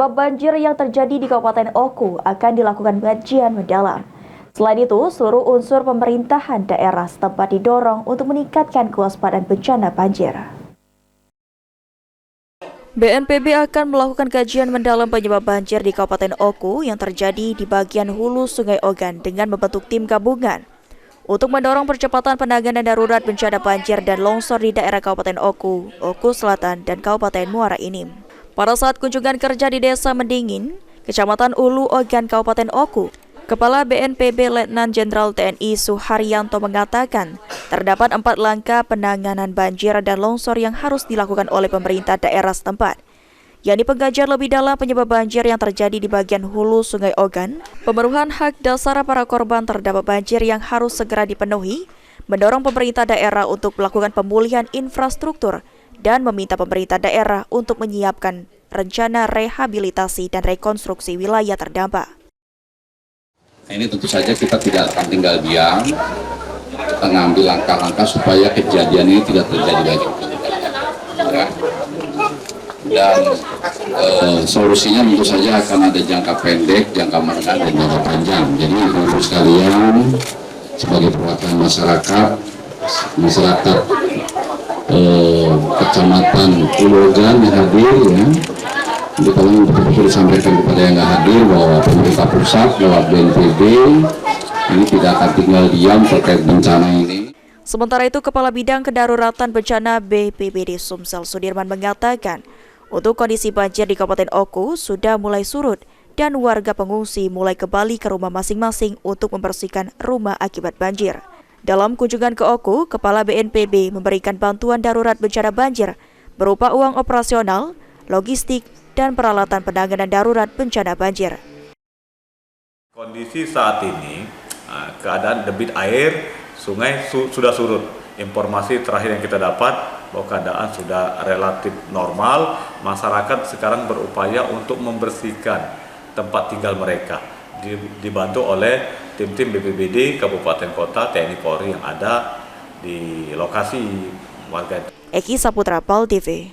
penyebab banjir yang terjadi di Kabupaten Oku akan dilakukan kajian mendalam. Selain itu, seluruh unsur pemerintahan daerah setempat didorong untuk meningkatkan kewaspadaan bencana banjir. BNPB akan melakukan kajian mendalam penyebab banjir di Kabupaten Oku yang terjadi di bagian hulu Sungai Ogan dengan membentuk tim gabungan untuk mendorong percepatan penanganan darurat bencana banjir dan longsor di daerah Kabupaten Oku, Oku Selatan, dan Kabupaten Muara Enim. Pada saat kunjungan kerja di Desa Mendingin, Kecamatan Ulu Ogan, Kabupaten Oku, Kepala BNPB Letnan Jenderal TNI Suharyanto mengatakan terdapat 4 langkah penanganan banjir dan longsor yang harus dilakukan oleh pemerintah daerah setempat, yakni pengkajian lebih dalam penyebab banjir yang terjadi di bagian hulu Sungai Ogan, pemenuhan hak dasar para korban terdapat banjir yang harus segera dipenuhi, mendorong pemerintah daerah untuk melakukan pemulihan infrastruktur, dan meminta pemerintah daerah untuk menyiapkan rencana rehabilitasi dan rekonstruksi wilayah terdampak. Ini tentu saja kita tidak akan tinggal diam, kita mengambil langkah-langkah supaya kejadian ini tidak terjadi lagi. Ya. Dan solusinya tentu saja akan ada jangka pendek, jangka menengah, dan jangka panjang. Jadi Bapak sekalian, sebagai perwakilan masyarakat Kecamatan Ulugan yang hadir, ya, jadi tolong betul-betul disampaikan kepada yang nggak hadir bahwa pemerintah pusat lewat BNPB ini tidak akan tinggal diam terkait bencana ini. Sementara itu, Kepala Bidang Kedaruratan Bencana BPBD Sumsel Sudirman mengatakan, untuk kondisi banjir di Kabupaten Oku sudah mulai surut dan warga pengungsi mulai kembali ke rumah masing-masing untuk membersihkan rumah akibat banjir. Dalam kunjungan ke Oku, Kepala BNPB memberikan bantuan darurat bencana banjir berupa uang operasional, logistik, dan peralatan penanganan darurat bencana banjir. Kondisi saat ini, keadaan debit air sungai sudah surut. Informasi terakhir yang kita dapat bahwa keadaan sudah relatif normal. Masyarakat sekarang berupaya untuk membersihkan tempat tinggal mereka, dibantu oleh tim-tim BPBD Kabupaten Kota, TNI Polri yang ada di lokasi warga. Eki Saputra, PAL TV.